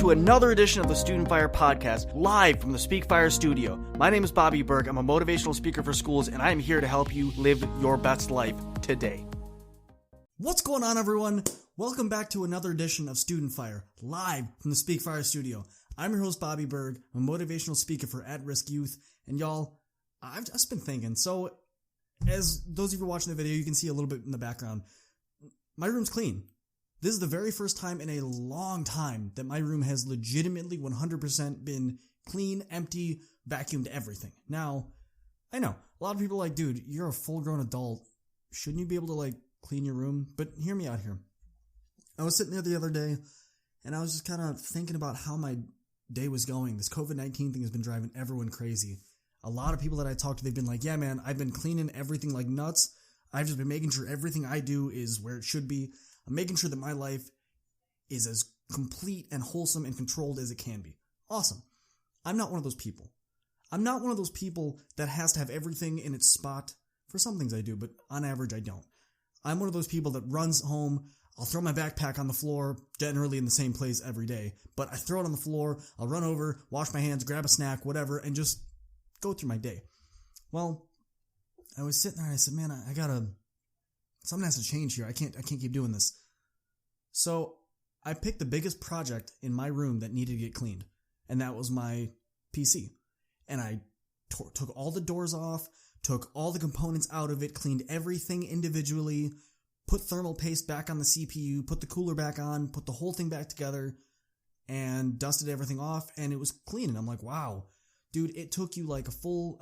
to another edition of the Student Fire Podcast, live from the Speak Fire studio. My name is Bobby Berg. I'm a motivational speaker for schools, and I am here to help you live your best life today. What's going on, everyone? Welcome back to another edition of Student Fire, live from the Speak Fire studio. I'm your host, Bobby Berg. I'm a motivational speaker for at-risk youth, and y'all, I've just been thinking. So, as those of you who are watching the video, you can see a little bit in the background. My room's clean. This is the very first time in a long time that my room has legitimately 100% been clean, empty, vacuumed, everything. Now, I know, a lot of people are like, dude, you're a full-grown adult. Shouldn't you be able to, clean your room? But hear me out here. I was sitting there the other day, and I was just kind of thinking about how my day was going. This COVID-19 thing has been driving everyone crazy. A lot of people that I talked to, they've been like, yeah, man, I've been cleaning everything like nuts. I've just been making sure everything I do is where it should be. I'm making sure that my life is as complete and wholesome and controlled as it can be. Awesome. I'm not one of those people. I'm not one of those people that has to have everything in its spot. For some things I do, but on average I don't. I'm one of those people that runs home. I'll throw my backpack on the floor, generally in the same place every day, but I throw it on the floor, I'll run over, wash my hands, grab a snack, whatever, and just go through my day. Well, I was sitting there and I said, man, something has to change here. I can't keep doing this. So I picked the biggest project in my room that needed to get cleaned, and that was my PC. And I took all the doors off, took all the components out of it, cleaned everything individually, put thermal paste back on the CPU, put the cooler back on, put the whole thing back together, and dusted everything off, and it was clean. And I'm like, wow, dude, it took you I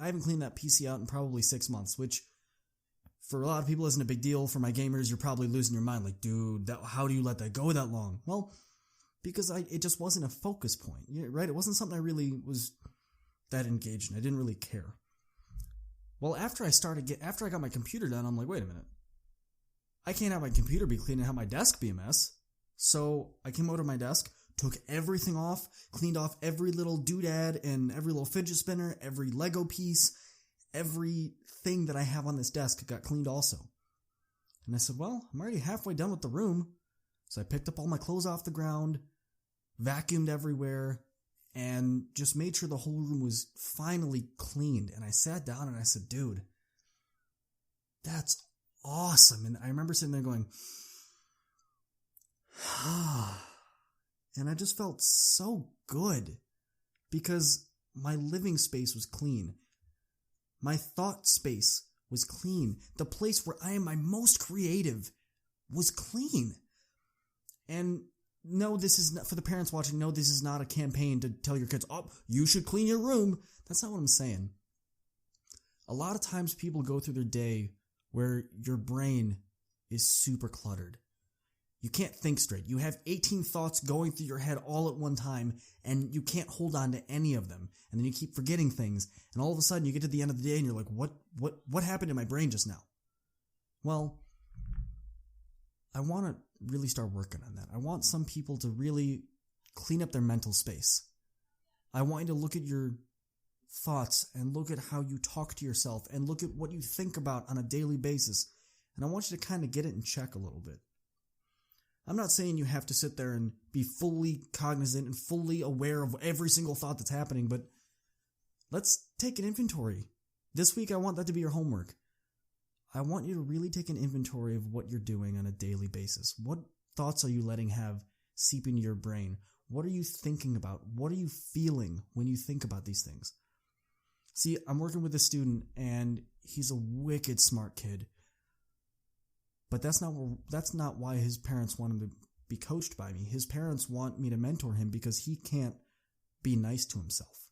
haven't cleaned that PC out in probably 6 months, which for a lot of people isn't a big deal. For my gamers, you're probably losing your mind. Like, dude, how do you let that go that long? Well, because it just wasn't a focus point, right? It wasn't something I really was that engaged in. I didn't really care. Well, after I got my computer done, I'm like, wait a minute. I can't have my computer be clean and have my desk be a mess. So I came over to my desk, took everything off, cleaned off every little doodad and every little fidget spinner, every Lego piece, everything that I have on this desk got cleaned also. And I said, well, I'm already halfway done with the room. So I picked up all my clothes off the ground, vacuumed everywhere, and just made sure the whole room was finally cleaned. And I sat down and I said, dude, that's awesome. And I remember sitting there going, and I just felt so good because my living space was clean. My thought space was clean. The place where I am my most creative was clean. And no, this is not, for the parents watching, no, this is not a campaign to tell your kids, oh, you should clean your room. That's not what I'm saying. A lot of times people go through their day where your brain is super cluttered. You can't think straight. You have 18 thoughts going through your head all at one time, and you can't hold on to any of them. And then you keep forgetting things, and all of a sudden you get to the end of the day and you're like, what happened in my brain just now? Well, I want to really start working on that. I want some people to really clean up their mental space. I want you to look at your thoughts and look at how you talk to yourself and look at what you think about on a daily basis. And I want you to kind of get it in check a little bit. I'm not saying you have to sit there and be fully cognizant and fully aware of every single thought that's happening, but let's take an inventory. This week, I want that to be your homework. I want you to really take an inventory of what you're doing on a daily basis. What thoughts are you letting have seep into your brain? What are you thinking about? What are you feeling when you think about these things? See, I'm working with a student, and he's a wicked smart kid. But that's not why his parents want him to be coached by me. His parents want me to mentor him because he can't be nice to himself.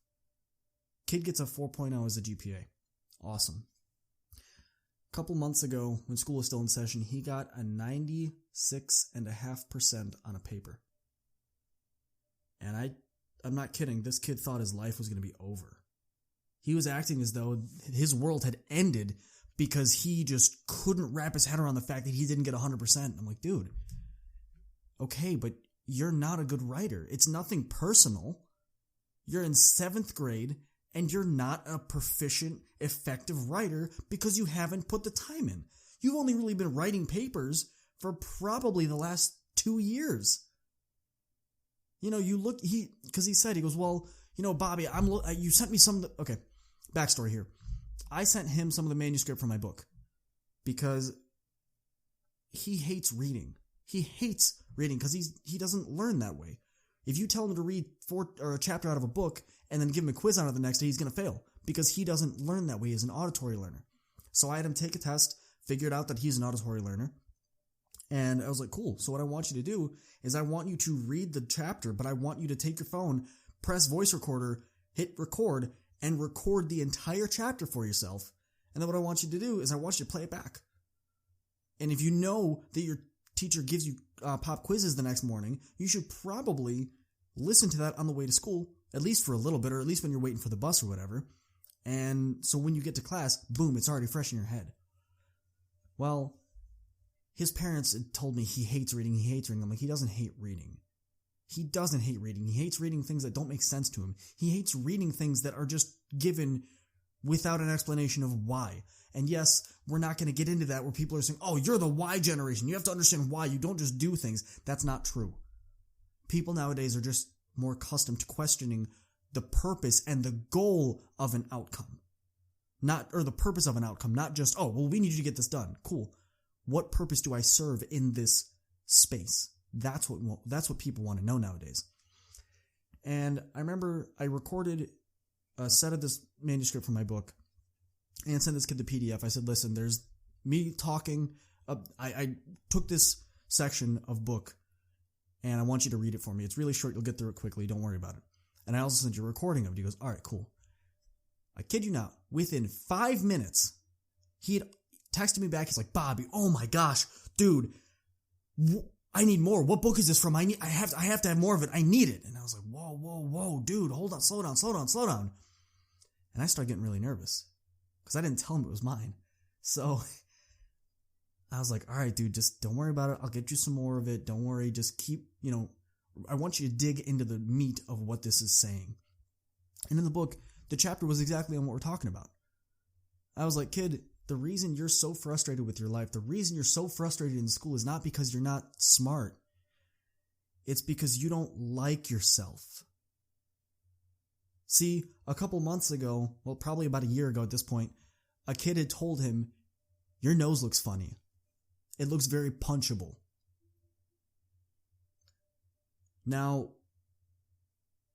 Kid gets a 4.0 as a GPA. Awesome. A couple months ago, when school was still in session, he got a 96.5% on a paper. And I'm not kidding. This kid thought his life was going to be over. He was acting as though his world had ended because he just couldn't wrap his head around the fact that he didn't get 100%. I'm like, dude, okay, but you're not a good writer. It's nothing personal. You're in 7th grade, and you're not a proficient, effective writer because you haven't put the time in. You've only really been writing papers for probably the last 2 years. because he said, he goes, well, Bobby, you sent me okay, backstory here. I sent him some of the manuscript for my book because he hates reading. He hates reading because he doesn't learn that way. If you tell him to read a chapter out of a book and then give him a quiz on it the next day, he's going to fail because he doesn't learn that way as an auditory learner. So I had him take a test, figured out that he's an auditory learner. And I was like, cool. So what I want you to do is I want you to read the chapter, but I want you to take your phone, press voice recorder, hit record, and record the entire chapter for yourself. And then what I want you to do is I want you to play it back. And if you know that your teacher gives you pop quizzes the next morning, you should probably listen to that on the way to school, at least for a little bit, or at least when you're waiting for the bus or whatever. And so when you get to class, boom, it's already fresh in your head. Well, his parents had told me he hates reading. I'm like, he doesn't hate reading. He doesn't hate reading. He hates reading things that don't make sense to him. He hates reading things that are just given without an explanation of why. And yes, we're not going to get into that where people are saying, oh, you're the why generation. You have to understand why. You don't just do things. That's not true. People nowadays are just more accustomed to questioning the purpose and the goal of an outcome. Or the purpose of an outcome, not just, oh, well, we need you to get this done. Cool. What purpose do I serve in this space? That's what people want to know nowadays. And I remember I recorded a set of this manuscript for my book and sent this kid the PDF. I said, listen, there's me talking. I took this section of book and I want you to read it for me. It's really short. You'll get through it quickly. Don't worry about it. And I also sent you a recording of it. He goes, all right, cool. I kid you not, within 5 minutes, he had texted me back. He's like, Bobby, oh my gosh, dude, I need more. What book is this from? I have to have more of it. I need it. And I was like, whoa, dude, hold on, slow down. And I started getting really nervous because I didn't tell him it was mine. So I was like, all right, dude, just don't worry about it. I'll get you some more of it. Don't worry. Just keep, I want you to dig into the meat of what this is saying. And in the book, the chapter was exactly on what we're talking about. I was like, kid, the reason you're so frustrated with your life, the reason you're so frustrated in school is not because you're not smart. It's because you don't like yourself. See, a couple months ago, well, probably about a year ago at this point, a kid had told him, your nose looks funny. It looks very punchable. Now,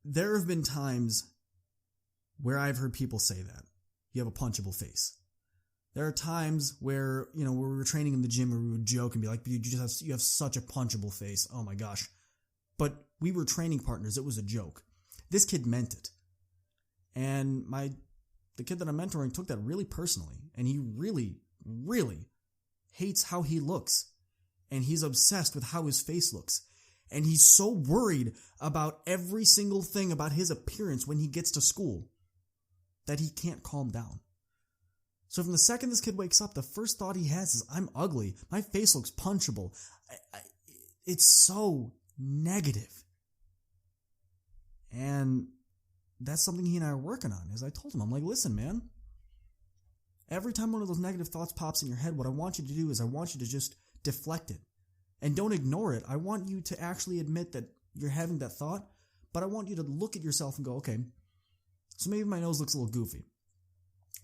there have been times where I've heard people say that. You have a punchable face. There are times where, when we were training in the gym, where we would joke and be like, dude, you have such a punchable face. Oh my gosh. But we were training partners. It was a joke. This kid meant it. And the kid that I'm mentoring took that really personally. And he really, really hates how he looks. And he's obsessed with how his face looks. And he's so worried about every single thing about his appearance when he gets to school that he can't calm down. So from the second this kid wakes up, the first thought he has is, I'm ugly. My face looks punchable. It's so negative. And that's something he and I are working on. As I told him, I'm like, listen, man. Every time one of those negative thoughts pops in your head, what I want you to do is I want you to just deflect it. And don't ignore it. I want you to actually admit that you're having that thought, but I want you to look at yourself and go, okay, so maybe my nose looks a little goofy.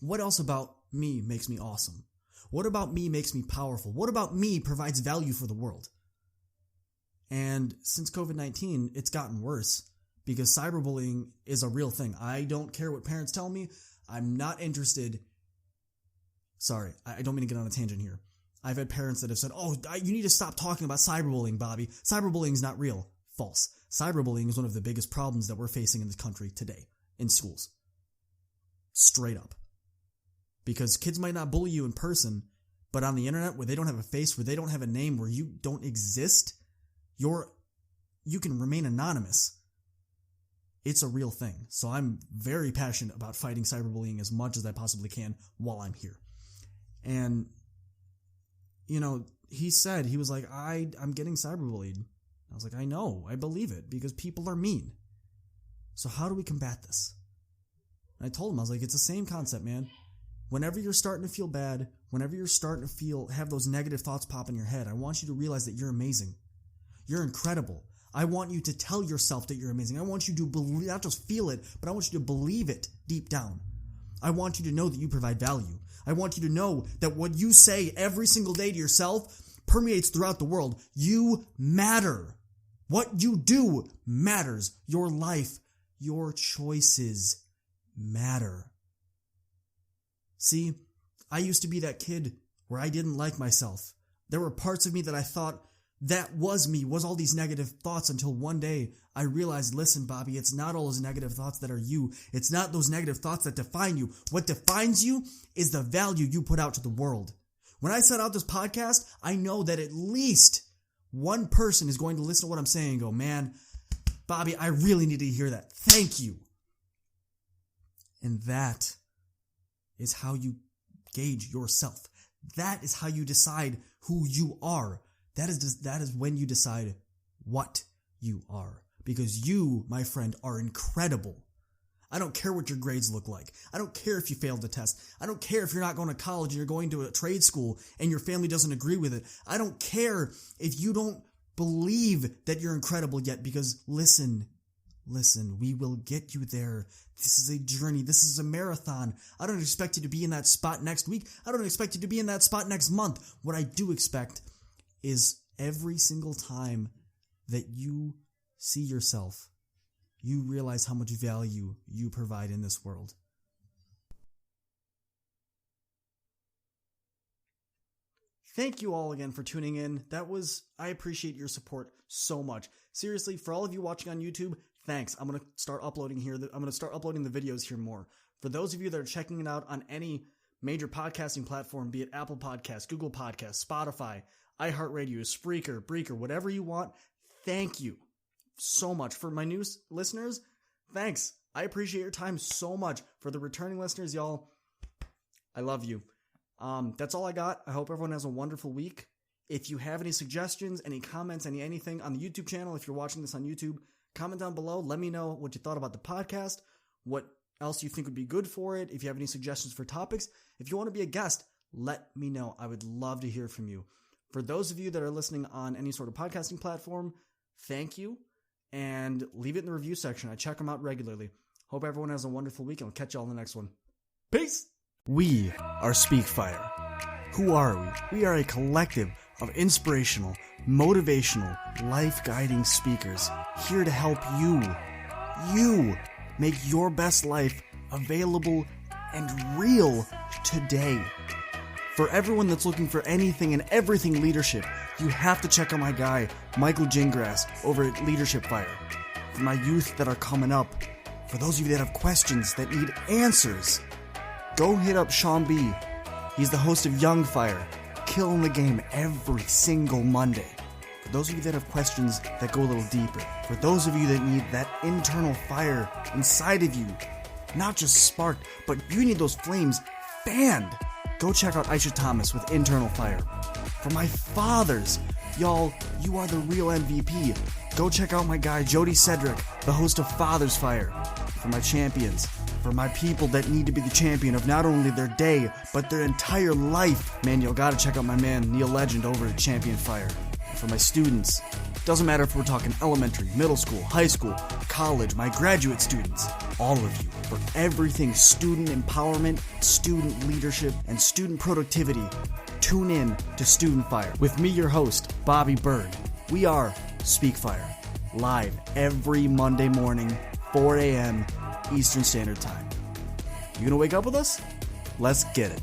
What else about me makes me awesome? What about me makes me powerful? What about me provides value for the world? And since COVID-19, it's gotten worse because cyberbullying is a real thing. I don't care what parents tell me. I'm not interested. Sorry, I don't mean to get on a tangent here. I've had parents that have said, you need to stop talking about cyberbullying, Bobby. Cyberbullying is not real. False. Cyberbullying is one of the biggest problems that we're facing in this country today in schools. Straight up. Because kids might not bully you in person, but on the internet where they don't have a face, where they don't have a name, where you don't exist, you can remain anonymous. It's a real thing. So I'm very passionate about fighting cyberbullying as much as I possibly can while I'm here. And he said, he was like, I'm getting cyberbullied. I was like, I know, I believe it, because people are mean. So how do we combat this? And I told him, I was like, it's the same concept, man. Whenever you're starting to feel bad, whenever you're starting to have those negative thoughts pop in your head, I want you to realize that you're amazing. You're incredible. I want you to tell yourself that you're amazing. I want you to believe, not just feel it, but I want you to believe it deep down. I want you to know that you provide value. I want you to know that what you say every single day to yourself permeates throughout the world. You matter. What you do matters. Your life, your choices matter. See, I used to be that kid where I didn't like myself. There were parts of me that I thought that was me, was all these negative thoughts, until one day I realized, listen, Bobby, it's not all those negative thoughts that are you. It's not those negative thoughts that define you. What defines you is the value you put out to the world. When I set out this podcast, I know that at least one person is going to listen to what I'm saying and go, man, Bobby, I really need to hear that. Thank you. And that is how you gauge yourself. That is how you decide who you are. That is when you decide what you are. Because you, my friend, are incredible. I don't care what your grades look like. I don't care if you failed the test. I don't care if you're not going to college and you're going to a trade school and your family doesn't agree with it. I don't care if you don't believe that you're incredible yet, because listen, we will get you there. This is a journey. This is a marathon. I don't expect you to be in that spot next week. I don't expect you to be in that spot next month. What I do expect is every single time that you see yourself, you realize how much value you provide in this world. Thank you all again for tuning in. I appreciate your support so much. Seriously, for all of you watching on YouTube, thanks. I'm going to start uploading here. I'm going to start uploading the videos here more. For those of you that are checking it out on any major podcasting platform, be it Apple Podcasts, Google Podcasts, Spotify, iHeartRadio, Spreaker, Breaker, whatever you want, thank you so much. For my new listeners, thanks. I appreciate your time so much. For the returning listeners, y'all, I love you. That's all I got. I hope everyone has a wonderful week. If you have any suggestions, any comments, anything on the YouTube channel, if you're watching this on YouTube, comment down below. Let me know what you thought about the podcast, what else you think would be good for it. If you have any suggestions for topics, if you want to be a guest, let me know. I would love to hear from you. For those of you that are listening on any sort of podcasting platform, thank you, and leave it in the review section. I check them out regularly. Hope everyone has a wonderful week, and I'll catch you all in the next one. Peace! We are Speakfire. Who are we? We are a collective of inspirational, motivational, life-guiding speakers here to help you make your best life available and real today. For everyone that's looking for anything and everything leadership, you have to check out my guy, Michael Gingras, over at Leadership Fire. For my youth that are coming up, for those of you that have questions that need answers, go hit up Sean B. He's the host of Young Fire, killing the game every single Monday. For those of you that have questions that go a little deeper, for those of you that need that internal fire inside of you, not just sparked, but you need those flames fanned, go check out Aisha Thomas with Internal Fire. For my fathers, y'all, you are the real MVP. Go check out my guy Jody Cedric, the host of Father's Fire. For my champions, for my people that need to be the champion of not only their day, but their entire life, man, you'll gotta check out my man Neil Legend over at Champion Fire. For my students, doesn't matter if we're talking elementary, middle school, high school, college, my graduate students, all of you, for everything student empowerment, student leadership, and student productivity, tune in to Student Fire with me, your host, Bobby Berg. We are Speakfire, live every Monday morning, 4 a.m. Eastern Standard Time. You gonna wake up with us? Let's get it.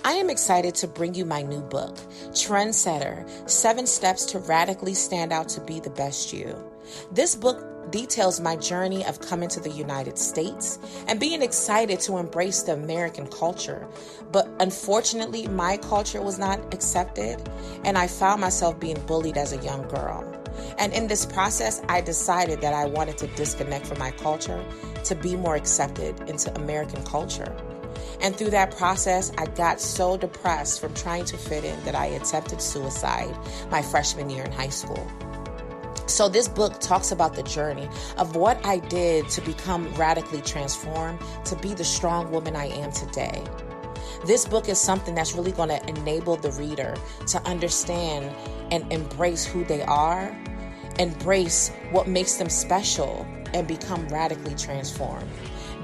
I am excited to bring you my new book, Trendsetter, 7 Steps to Radically Stand Out to Be the Best You. This book details my journey of coming to the United States and being excited to embrace the American culture. But unfortunately, my culture was not accepted, and I found myself being bullied as a young girl. And in this process, I decided that I wanted to disconnect from my culture to be more accepted into American culture. And through that process, I got so depressed from trying to fit in that I attempted suicide my freshman year in high school. So this book talks about the journey of what I did to become radically transformed, to be the strong woman I am today. This book is something that's really going to enable the reader to understand and embrace who they are, embrace what makes them special, and become radically transformed.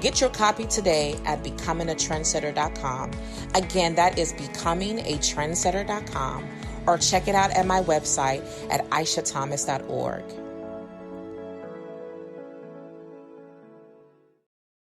Get your copy today at becomingatrendsetter.com. Again, that is becomingatrendsetter.com, or check it out at my website at aishathomas.org.